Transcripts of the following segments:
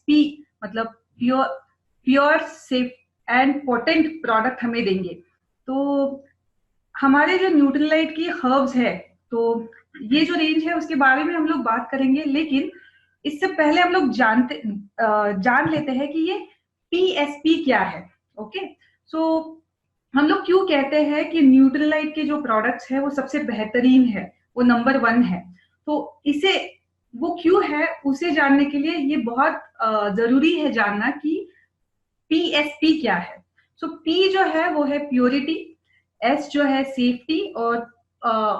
PSP मतलब pure safe and potent product हमें देंगे। तो हमारे जो न्यूट्रीलाइट की हर्ब्स है, तो ये जो रेंज है उसके बारे में हम लोग बात करेंगे, लेकिन इससे पहले हम लोग जान लेते हैं कि ये PSP क्या है। ओके, सो हम लोग क्यों कहते हैं कि न्यूट्रीलाइट के जो प्रोडक्ट्स है वो सबसे बेहतरीन है, वो नंबर 1 है। तो इसे वो क्यों है उसे जानने के लिए ये बहुत जरूरी है जानना कि PSP क्या है। सो P जो है वो है प्योरिटी, S जो है सेफ्टी, और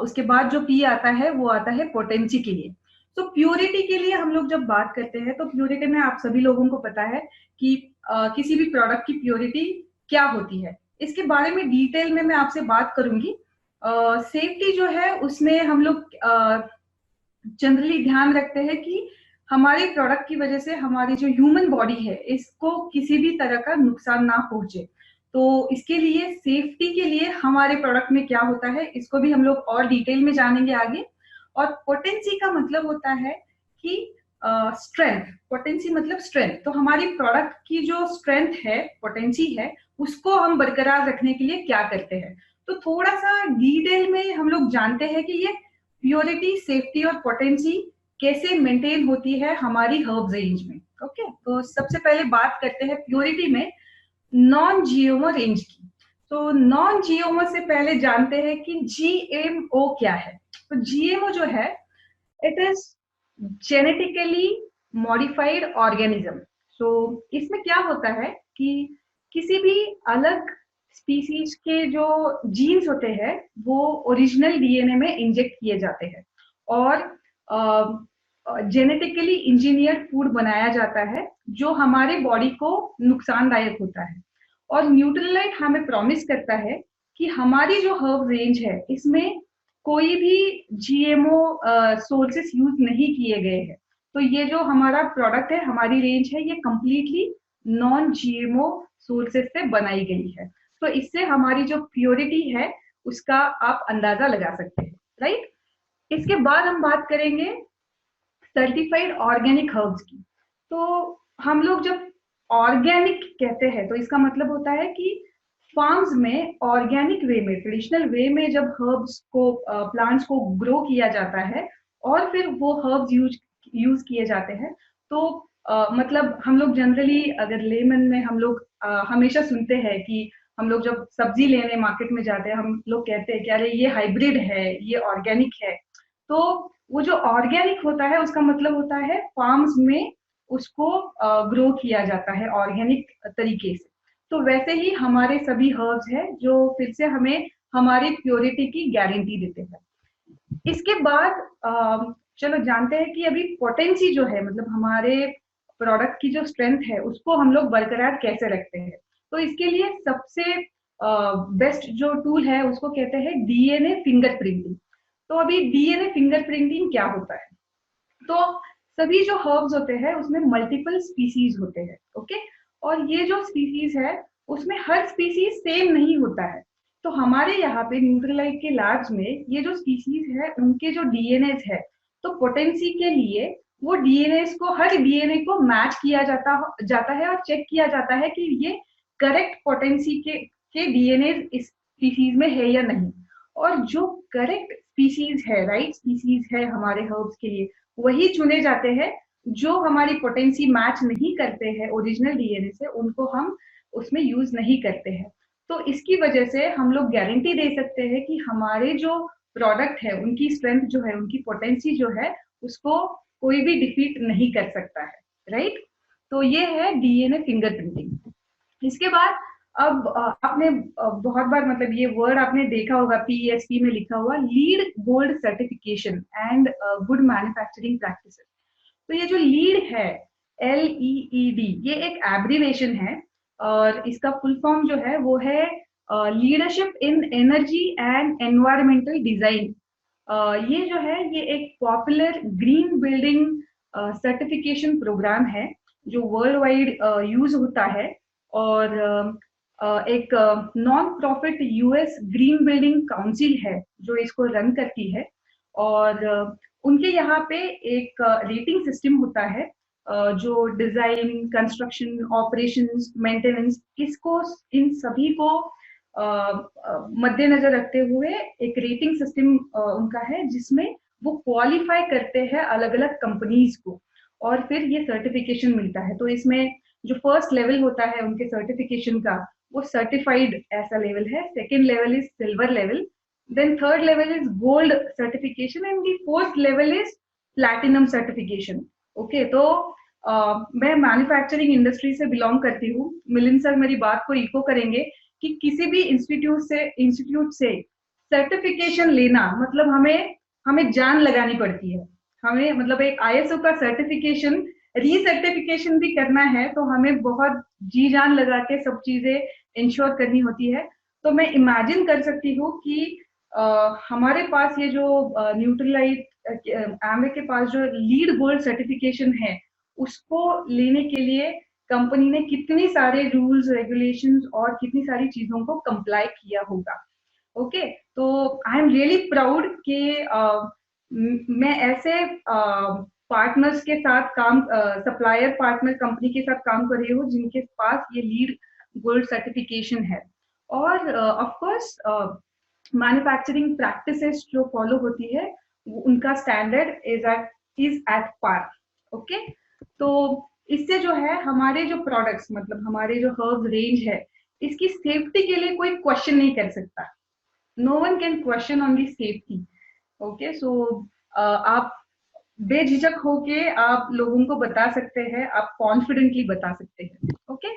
उसके बाद जो P आता है वो आता है पोटेंसी के लिए। तो प्योरिटी के लिए हम लोग जब बात करते हैं तो प्योरिटी में आप सभी लोगों को पता है कि किसी भी प्रोडक्ट की प्योरिटी क्या होती है। इसके बारे में डिटेल में मैं आपसे बात करूंगी। सेफ्टी जो है उसमें हम लोग जनरली ध्यान रखते हैं कि हमारे प्रोडक्ट की वजह से हमारी जो ह्यूमन बॉडी है इसको किसी भी तरह का नुकसान ना पहुंचे। तो इसके लिए सेफ्टी के लिए हमारे प्रोडक्ट में क्या होता है इसको भी हम लोग और डिटेल में जानेंगे आगे। और पोटेंसी का मतलब होता है कि स्ट्रेंथ। पोटेंसी मतलब स्ट्रेंथ, तो हमारी प्रोडक्ट की जो स्ट्रेंथ है, पोटेंसी है, उसको हम बरकरार रखने के लिए क्या करते हैं। तो थोड़ा सा डिटेल में हम लोग जानते हैं कि ये प्योरिटी, सेफ्टी और पोटेंसी कैसे मेंटेन होती है हमारी हर्ब्स रेंज में। ओके, तो सबसे पहले बात करते हैं प्योरिटी में नॉन जीएमओ रेंज की। तो नॉन जीएमओ से पहले जानते हैं कि जीएमओ क्या है। तो जीएमओ जो है, it is genetically modified organism. So इसमें क्या होता है कि किसी भी अलग स्पीसीज के जो जीन्स होते हैं वो ओरिजिनल डीएनए में इंजेक्ट किए जाते हैं और जेनेटिकली इंजीनियर्ड फूड बनाया जाता है जो हमारे बॉडी को नुकसानदायक होता है। और न्यूट्रीलाइट हमें प्रॉमिस करता है कि हमारी जो हर्ब रेंज है इसमें कोई भी जीएमओ सोर्सेस यूज नहीं किए गए हैं। तो ये जो हमारा प्रोडक्ट है, हमारी रेंज है, ये कंप्लीटली नॉन जीएमओ सोर्सेस से बनाई गई है। तो इससे हमारी जो प्योरिटी है उसका आप अंदाजा लगा सकते हैं, राइट। इसके बाद हम बात करेंगे सर्टिफाइड ऑर्गेनिक हर्ब्स की। तो हम लोग जब ऑर्गेनिक कहते हैं तो इसका मतलब होता है कि फार्म्स में ऑर्गेनिक वे में, ट्रेडिशनल वे में जब हर्ब्स को, प्लांट्स को ग्रो किया जाता है और फिर वो हर्ब्स यूज किए जाते हैं। तो मतलब हम लोग जनरली अगर लेमन में हम लोग हमेशा सुनते हैं कि हम लोग जब सब्जी लेने मार्केट में जाते हैं हम लोग कहते हैं कि अरे ये हाइब्रिड है, ये ऑर्गेनिक है। तो वो जो ऑर्गेनिक होता है उसका मतलब होता है फार्म्स में उसको ग्रो किया जाता है ऑर्गेनिक तरीके से। तो वैसे ही हमारे सभी हर्ब्स है जो फिर से हमें हमारी प्योरिटी की गारंटी देते हैं। इसके बाद चलो जानते हैं कि अभी पोटेंसी जो है, मतलब हमारे प्रोडक्ट की जो स्ट्रेंथ है उसको हम लोग बरकरार कैसे रखते हैं। तो इसके लिए सबसे बेस्ट जो टूल है उसको कहते हैं डीएनए फिंगरप्रिंटिंग। तो अभी डीएनए फिंगरप्रिंटिंग क्या होता है। तो सभी जो हर्ब्स होते हैं उसमें मल्टीपल स्पीसीज होते हैं, ओके। और ये जो स्पीसीज है उसमें हर स्पीसीज सेम नहीं होता है। तो हमारे यहाँ पे न्यूट्रीलाइट के लार्ज में ये जो स्पीसीज है उनके जो डीएनए है, तो पोटेंसी के लिए वो डीएनए को, हर डीएनए को मैच किया जाता है और चेक किया जाता है कि ये करेक्ट पोटेंसी के डीएनए इस स्पीसीज में है या नहीं। और जो करेक्ट स्पीसीज है, राइट स्पीसीज है हमारे हर्ब्स के लिए, वही चुने जाते हैं। जो हमारी पोटेंसी मैच नहीं करते हैं ओरिजिनल डीएनए से, उनको हम उसमें यूज नहीं करते हैं। तो इसकी वजह से हम लोग गारंटी दे सकते हैं कि हमारे जो प्रोडक्ट है उनकी स्ट्रेंथ जो है, उनकी पोटेंसी जो है, उसको कोई भी डिफीट नहीं कर सकता है, राइट। तो ये है डीएनए फिंगरप्रिंटिंग। इसके बाद अब आपने बहुत बार, मतलब ये वर्ड आपने देखा होगा पीएसपी में लिखा हुआ, lead gold certification and good manufacturing practices. तो ये जो लीड है, LEED, ये एक एब्रीवेशन है और इसका फुल फॉर्म जो है वो है leadership in energy and environmental design. ये जो है ये एक popular green building certification program है जो वर्ल्ड वाइड यूज होता है। और एक non profit US green building council है जो इसको रन करती है। और उनके यहाँ पे एक रेटिंग सिस्टम होता है जो डिजाइन, कंस्ट्रक्शन, ऑपरेशंस, मेंटेनेंस, इसको इन सभी को मद्देनजर रखते हुए एक रेटिंग सिस्टम उनका है, जिसमें वो क्वालिफाई करते हैं अलग अलग कंपनीज को और फिर ये सर्टिफिकेशन मिलता है। तो इसमें जो फर्स्ट लेवल होता है उनके सर्टिफिकेशन का, वो सर्टिफाइड ऐसा लेवल है। Second level is silver level, then third level is gold certification and the fourth level is platinum certification. Okay, तो मैं मैन्युफैक्चरिंग इंडस्ट्री से बिलोंग करती हूँ। मिलिंद सर मेरी बात को इको करेंगे कि किसी भी इंस्टीट्यूट से सर्टिफिकेशन लेना मतलब हमें जान लगानी पड़ती है। हमें मतलब एक आईएसओ का सर्टिफिकेशन रीसर्टिफिकेशन भी करना है तो हमें बहुत जी जान लगा के सब चीजें इंश्योर करनी होती है। तो मैं इमेजिन कर सकती हूँ कि हमारे पास ये जो न्यूट्रलाइट एमवे के पास जो लीड गोल्ड सर्टिफिकेशन है, उसको लेने के लिए कंपनी ने कितनी सारे रूल्स रेगुलेशंस और कितनी सारी चीजों को कंप्लाई किया होगा। ओके, तो आई एम रियली प्राउड कि मैं ऐसे पार्टनर्स के साथ काम, सप्लायर पार्टनर कंपनी के साथ काम कर रही हूँ जिनके पास ये लीड गोल्ड सर्टिफिकेशन है। और ऑफ कोर्स मैन्युफैक्चरिंग प्रैक्टिसेस जो फॉलो होती है उनका standard is at par. Okay, तो इससे जो है हमारे जो प्रोडक्ट्स मतलब हमारे जो हर्ब रेंज है, इसकी सेफ्टी के लिए कोई क्वेश्चन नहीं कर सकता। No one can question on the safety. Okay, so आप बेझिझक होके आप लोगों को बता सकते हैं, आप कॉन्फिडेंटली बता सकते हैं। ओके,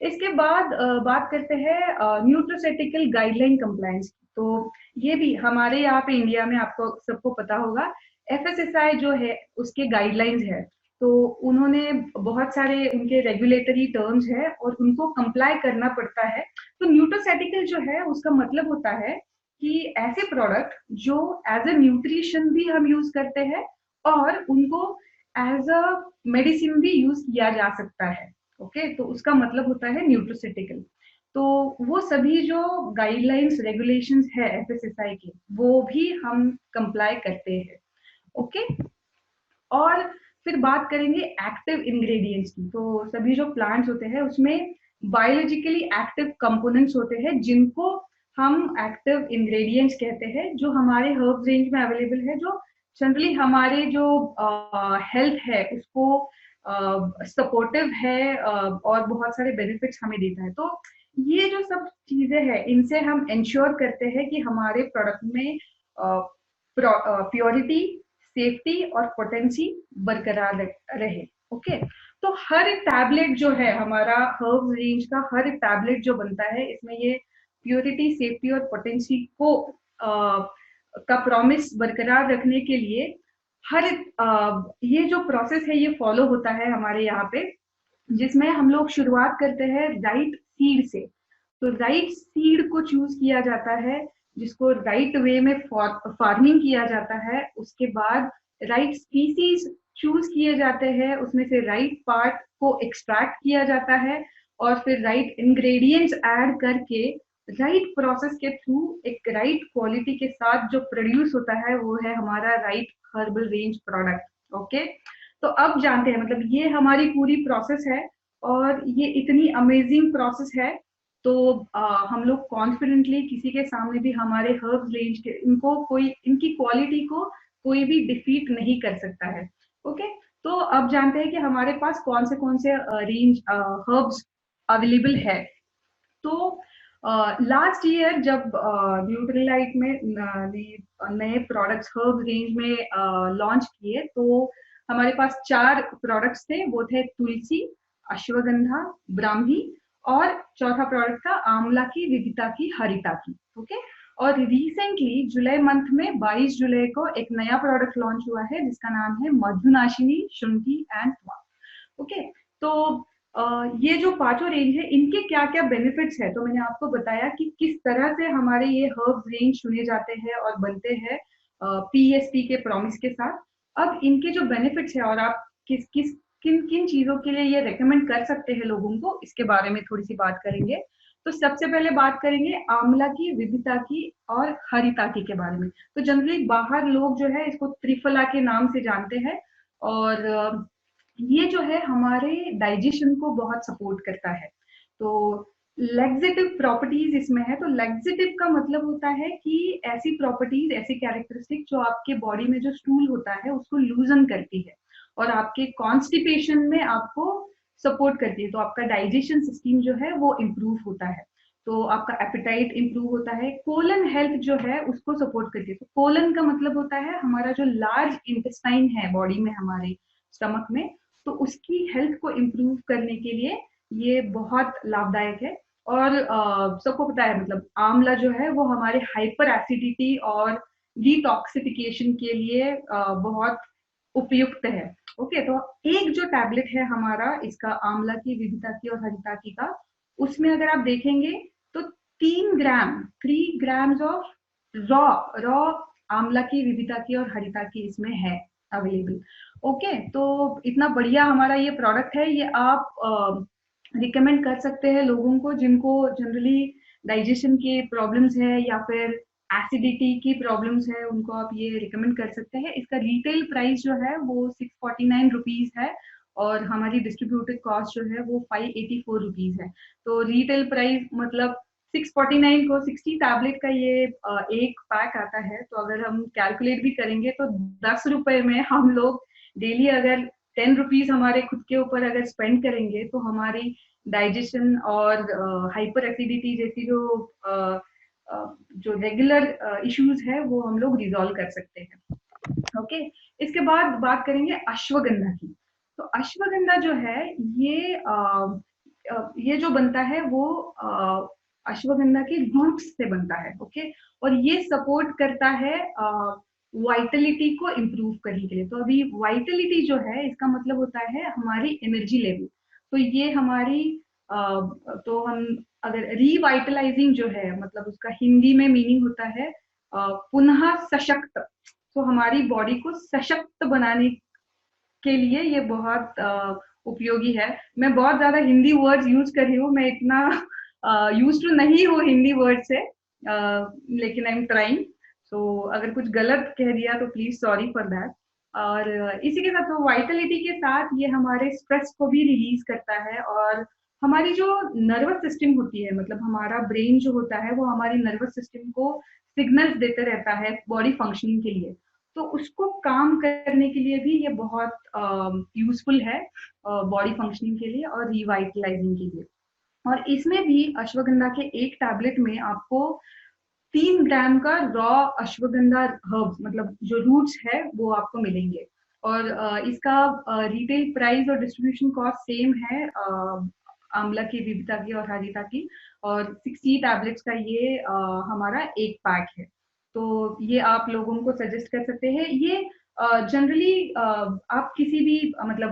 इसके बाद बात करते हैं न्यूट्रोसेटिकल गाइडलाइन कंप्लायंस की। तो ये भी हमारे यहाँ पे इंडिया में आपको सबको पता होगा, एफएसएसआई जो है उसके गाइडलाइंस है। तो उन्होंने बहुत सारे उनके रेगुलेटरी टर्म्स है और उनको कंप्लाई करना पड़ता है। तो न्यूट्रोसेटिकल जो है उसका मतलब होता है कि ऐसे प्रोडक्ट जो एज अ न्यूट्रिशन भी हम यूज करते हैं और उनको एज अ मेडिसिन भी यूज किया जा सकता है। ओके, तो उसका मतलब होता है न्यूट्रोसिटिकल। तो वो सभी जो गाइडलाइंस रेगुलेशंस है एफएसएसआई के, वो भी हम कंप्लाई करते हैं। ओके, और फिर बात करेंगे एक्टिव इंग्रेडिएंट्स की। तो सभी जो प्लांट्स होते हैं उसमें बायोलॉजिकली एक्टिव कंपोनेंट्स होते हैं जिनको हम एक्टिव इंग्रेडिएंट्स कहते हैं, जो हमारे हर्ब रेंज में अवेलेबल है, जो जनरली हमारे जो हेल्थ है उसको सपोर्टिव है और बहुत सारे बेनिफिट्स हमें देता है। तो ये जो सब चीजें हैं इनसे हम इंश्योर करते हैं कि हमारे प्रोडक्ट में प्योरिटी, सेफ्टी और पोटेंसी बरकरार रहे। ओके, तो हर एक टैबलेट जो है हमारा हर्ब रेंज का, हर एक टैबलेट जो बनता है इसमें ये प्योरिटी, सेफ्टी और पोटेंसी को का प्रॉमिस बरकरार रखने के लिए हर ये जो प्रोसेस है ये फॉलो होता है हमारे यहाँ पे, जिसमें हम लोग शुरुआत करते हैं राइट सीड से। तो राइट सीड को चूज किया जाता है, जिसको राइट वे में फार्मिंग किया जाता है। उसके बाद राइट स्पीसीज चूज किए जाते हैं, उसमें से राइट पार्ट को एक्सट्रैक्ट किया जाता है और फिर राइट इंग्रेडिएंट्स ऐड करके राइट प्रोसेस के थ्रू एक राइट क्वालिटी के साथ जो प्रोड्यूस होता है वो है हमारा right herbal range product. Okay, तो अब जानते हैं मतलब ये हमारी पूरी प्रोसेस है और ये इतनी अमेजिंग प्रोसेस है। तो हम लोग कॉन्फिडेंटली किसी के सामने भी हमारे हर्ब्स रेंज के इनको कोई इनकी क्वालिटी को कोई भी डिफीट नहीं कर सकता है। ओके, तो अब जानते हैं कि हमारे पास कौन से रेंज हर्ब्स अवेलेबल है। तो लास्ट ईयर जब न्यूट्रीलाइट में नए प्रोडक्ट्स हर्ब रेंज में लॉन्च किए, तो हमारे पास 4 प्रोडक्ट्स थे। वो थे तुलसी, अश्वगंधा, ब्राह्मी और चौथा प्रोडक्ट था आंवला की, विविता की, हरिता की। ओके, और रिसेंटली जुलाई मंथ में 22 जुलाई को एक नया प्रोडक्ट लॉन्च हुआ है जिसका नाम है मधुनाशिनी, शुंठी एंड वाम। ओके, तो ये जो पांचों रेंज है इनके क्या क्या बेनिफिट्स है, तो मैंने आपको बताया कि किस तरह से हमारे ये हर्ब रेंज चुने जाते हैं और बनते हैं पीएसपी के प्रॉमिस के साथ। अब इनके जो बेनिफिट्स है और आप किस किस किन किन चीजों के लिए ये रेकमेंड कर सकते हैं लोगों को, इसके बारे में थोड़ी सी बात करेंगे। तो सबसे पहले बात करेंगे आंवला की, विविता की और हरिता की के बारे में। तो जनरली बाहर लोग जो है इसको त्रिफला के नाम से जानते हैं और ये जो है हमारे डाइजेशन को बहुत सपोर्ट करता है। तो लैक्सेटिव प्रॉपर्टीज इसमें है। तो लैक्सेटिव का मतलब होता है कि ऐसी प्रॉपर्टीज, ऐसी कैरेक्टरिस्टिक जो आपके बॉडी में जो स्टूल होता है उसको लूजन करती है और आपके कॉन्स्टिपेशन में आपको सपोर्ट करती है। तो आपका डाइजेशन सिस्टम जो है वो इम्प्रूव होता है, तो आपका एपिटाइट इम्प्रूव होता है। कोलन हेल्थ जो है उसको सपोर्ट करती है। तो कोलन का मतलब होता है हमारा जो लार्ज इंटेस्टाइन है बॉडी में, हमारे स्टमक में, तो उसकी हेल्थ को इम्प्रूव करने के लिए ये बहुत लाभदायक है। और सबको पता है मतलब आंवला जो है वो हमारे हाइपर एसिडिटी और डिटॉक्सिफिकेशन के लिए बहुत उपयुक्त है। ओके, तो एक जो टैबलेट है हमारा इसका आंवला की, विविता की और हरिता की का, उसमें अगर आप देखेंगे तो 3 ग्राम, 3 ग्राम्स ऑफ रॉ रॉ आंवला की, विविता की और हरिता की इसमें है अवेलेबल। ओके, तो इतना बढ़िया हमारा ये प्रोडक्ट है। ये आप रिकमेंड कर सकते हैं लोगों को जिनको जनरली डाइजेशन के प्रॉब्लम्स है या फिर एसिडिटी की प्रॉब्लम्स है, उनको आप ये रिकमेंड कर सकते हैं। इसका रिटेल प्राइस जो है वो 649 रुपीज है और हमारी डिस्ट्रीब्यूटेड कॉस्ट जो है वो 584 रुपीज है। तो रिटेल प्राइस मतलब 649 को 60 टैबलेट का ये एक पैक आता है। तो अगर हम कैलकुलेट भी करेंगे तो 10 रुपए में हम लोग डेली अगर 10 रुपीज हमारे खुद के ऊपर अगर स्पेंड करेंगे तो हमारी डाइजेशन और हाइपर एसिडिटी जैसी जो रेगुलर इश्यूज है वो हम लोग रिजॉल्व कर सकते हैं। ओके, इसके बाद बात करेंगे अश्वगंधा की। तो अश्वगंधा जो है ये ये जो बनता है वो अश्वगंधा के रूट्स से बनता है। ओके, और ये सपोर्ट करता है वाइटलिटी को इम्प्रूव करने के लिए। तो अभी वाइटलिटी जो है इसका मतलब होता है हमारी एनर्जी लेवल। तो ये हमारी तो हम अगर रिवाइटलाइजिंग जो है मतलब उसका हिंदी में मीनिंग होता है पुनः सशक्त। तो हमारी बॉडी को सशक्त बनाने के लिए ये बहुत उपयोगी है। मैं बहुत ज्यादा हिंदी वर्ड्स यूज कर रही हूँ, मैं इतना यूज टू नहीं हूँ हिंदी वर्ड से, लेकिन आई एम ट्राइंग। सो अगर कुछ गलत कह दिया तो प्लीज सॉरी फॉर दैट। और इसी के साथ तो वाइटलिटी के साथ ये हमारे स्ट्रेस को भी रिलीज करता है और हमारी जो नर्वस सिस्टम होती है, मतलब हमारा ब्रेन जो होता है वो हमारी नर्वस सिस्टम को सिग्नल्स देते रहता है बॉडी फंक्शनिंग के लिए। तो उसको काम करने के लिए भी ये बहुत यूजफुल है बॉडी फंक्शनिंग के लिए और रिवाइटलाइजिंग के लिए। और इसमें भी अश्वगंधा के एक टैबलेट में आपको 3 ग्राम का रॉ अश्वगंधा हर्ब्स मतलब जो रूट्स है वो आपको मिलेंगे। और इसका रिटेल प्राइस और डिस्ट्रीब्यूशन कॉस्ट सेम है आंवला की, विविता की और हारिता की। और 60 टैबलेट्स का ये हमारा एक पैक है। तो ये आप लोगों को सजेस्ट कर सकते हैं। ये जनरली आप किसी भी मतलब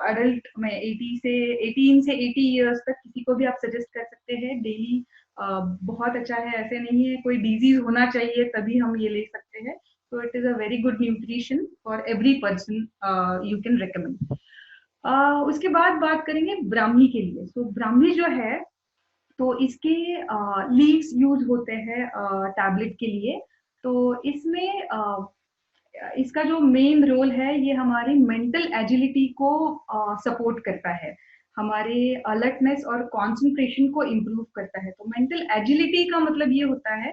अडल्ट में 18 से 80 इयर्स तक किसी को भी आप सजेस्ट कर सकते हैं डेली। बहुत अच्छा है, ऐसे नहीं है कोई डिजीज होना चाहिए तभी हम ये ले सकते हैं। तो it is a very good nutrition for every person, you can recommend. उसके बाद बात करेंगे ब्राह्मी के लिए। तो ब्राह्मी जो है तो इसके लीव्स यूज होते हैं टैबलेट के लिए। तो इसमें इसका जो मेन रोल है ये हमारी मेंटल एजिलिटी को सपोर्ट करता है, हमारे अलर्टनेस और कंसंट्रेशन को इम्प्रूव करता है। तो मेंटल एजिलिटी का मतलब ये होता है,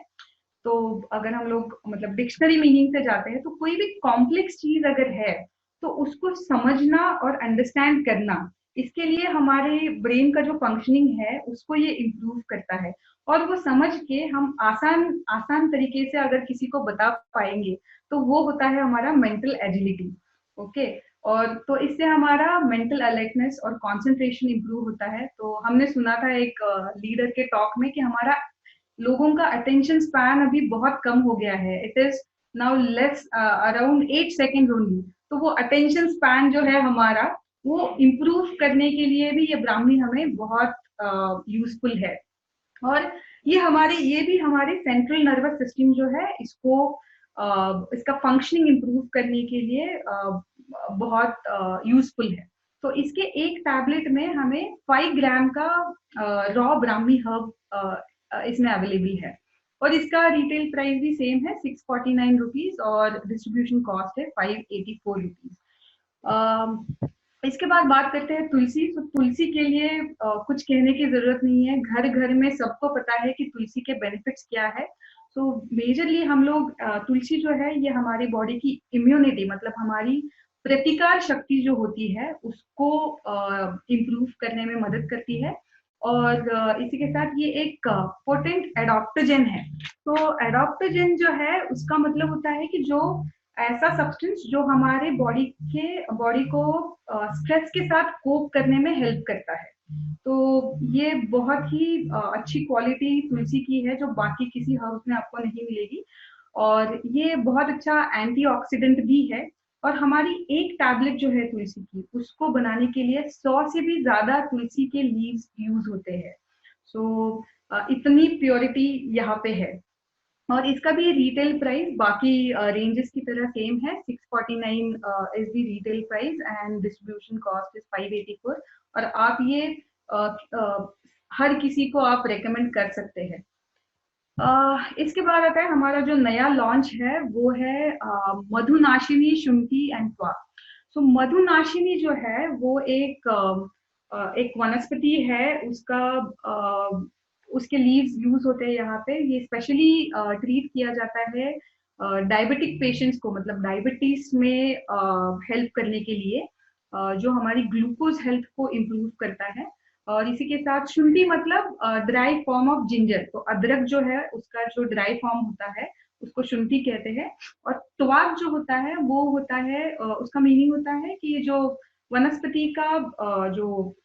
तो अगर हम लोग मतलब डिक्शनरी मीनिंग से जाते हैं तो कोई भी कॉम्प्लेक्स चीज अगर है तो उसको समझना और अंडरस्टैंड करना, इसके लिए हमारे ब्रेन का जो फंक्शनिंग है उसको ये इम्प्रूव करता है। और वो समझ के हम आसान आसान तरीके से अगर किसी को बता पाएंगे तो वो होता है हमारा मेंटल एजिलिटी। ओके, और तो इससे हमारा मेंटल अलर्टनेस और कंसंट्रेशन इंप्रूव होता है। तो हमने सुना था एक लीडर के टॉक में कि हमारा लोगों का अटेंशन स्पैन अभी बहुत कम हो गया है। It is now less around 8 second only. तो वो अटेंशन स्पैन जो है हमारा वो इम्प्रूव करने के लिए भी ये ब्राह्मी हमें बहुत यूजफुल है। और ये भी हमारे सेंट्रल नर्वस सिस्टम जो है इसको इसका फंक्शनिंग इंप्रूव करने के लिए बहुत यूजफुल है। तो इसके एक टैबलेट में हमें 5 ग्राम का रॉ ब्राह्मी हर्ब इसमें अवेलेबल है। और इसका रिटेल प्राइस भी सेम है 649 रुपीज और डिस्ट्रीब्यूशन कॉस्ट है 584 रुपीज। इसके बाद बात करते हैं तुलसी। तो तुलसी के लिए कुछ कहने की जरूरत नहीं है, घर घर में सबको पता है कि तुलसी के बेनिफिट्स क्या है। तो मेजरली हम लोग तुलसी जो है ये हमारी बॉडी की इम्यूनिटी, मतलब हमारी प्रतिकार शक्ति जो होती है उसको इम्प्रूव करने में मदद करती है। और इसी के साथ ये एक पोटेंट एडॉप्टोजेन है। तो एडॉप्टोजेन जो है उसका मतलब होता है कि जो ऐसा सब्सटेंस जो हमारे बॉडी को स्ट्रेस के साथ कोप करने में हेल्प करता है। तो ये बहुत ही अच्छी क्वालिटी तुलसी की है जो बाकी किसी हर्ब में आपको नहीं मिलेगी। और ये बहुत अच्छा एंटीऑक्सीडेंट भी है। और हमारी एक टैबलेट जो है तुलसी की, उसको बनाने के लिए 100 से भी ज्यादा तुलसी के लीव्स यूज होते हैं। सो इतनी प्योरिटी यहाँ पे है। और इसका भी रिटेल प्राइस बाकी रेंजेस की तरह सेम है। 649 is the retail price and distribution cost is 584। और आप ये हर किसी को आप रेकमेंड कर सकते हैं। इसके बाद आता है हमारा जो नया लॉन्च है वो है मधुनाशिनी शुंठी एंड त्वा। सो मधुनाशिनी जो है वो एक वनस्पति है। उसके लीव्स यूज होते हैं यहाँ पे। ये स्पेशली ट्रीट किया जाता है डायबिटिक पेशेंट्स को, मतलब डायबिटीज में हेल्प करने के लिए, जो हमारी ग्लूकोज हेल्थ को इम्प्रूव करता है। और इसी के साथ शुंठी मतलब ड्राई फॉर्म ऑफ जिंजर। तो अदरक जो है उसका जो ड्राई फॉर्म होता है उसको शुंठी कहते हैं। और त्वाक जो होता है वो होता है, उसका मीनिंग होता है कि ये जो वनस्पति का जो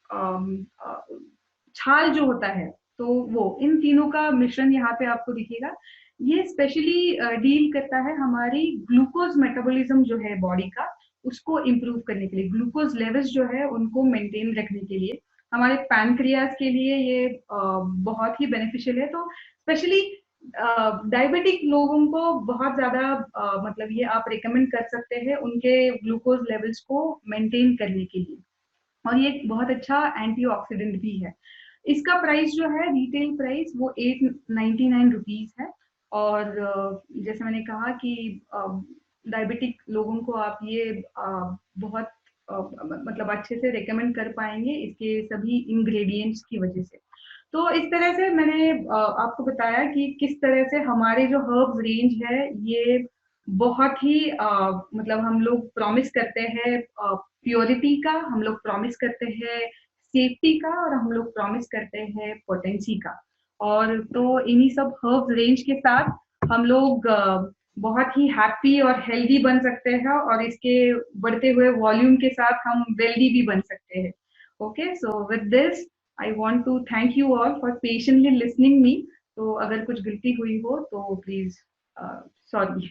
छाल जो होता है, तो वो इन तीनों का मिश्रण यहाँ पे आपको दिखेगा। ये स्पेशली डील करता है हमारी ग्लूकोज मेटाबॉलिज्म जो है बॉडी का, उसको इम्प्रूव करने के लिए, ग्लूकोज लेवल्स जो है उनको मेंटेन रखने के लिए। हमारे पैनक्रियाज के लिए ये बहुत ही बेनिफिशियल है। तो स्पेशली डायबिटिक लोगों को बहुत ज्यादा मतलब ये आप रिकमेंड कर सकते हैं उनके ग्लूकोज लेवल्स को मेंटेन करने के लिए। और ये एक बहुत अच्छा एंटीऑक्सीडेंट भी है। इसका प्राइस जो है रिटेल प्राइस वो 899 रुपीज है। और जैसे मैंने कहा कि डायबिटिक लोगों को आप ये बहुत मतलब अच्छे से रेकमेंड कर पाएंगे इसके सभी इंग्रेडिएंट्स की वजह से। तो इस तरह से मैंने आपको बताया कि किस तरह से हमारे जो हर्ब्स रेंज है ये बहुत ही मतलब हम लोग प्रॉमिस करते हैं प्योरिटी का, हम लोग प्रॉमिस करते हैं सेफ्टी का, और हम लोग प्रॉमिस करते हैं पोटेंसी का। और तो इन्हीं सब हर्ब्स रेंज के साथ हम लोग बहुत ही हैप्पी और हेल्दी बन सकते हैं, और इसके बढ़ते हुए वॉल्यूम के साथ हम वेल्दी भी बन सकते हैं। Okay, so with this I want to thank you all for patiently listening me. तो अगर कुछ गलती हुई हो तो प्लीज सॉरी।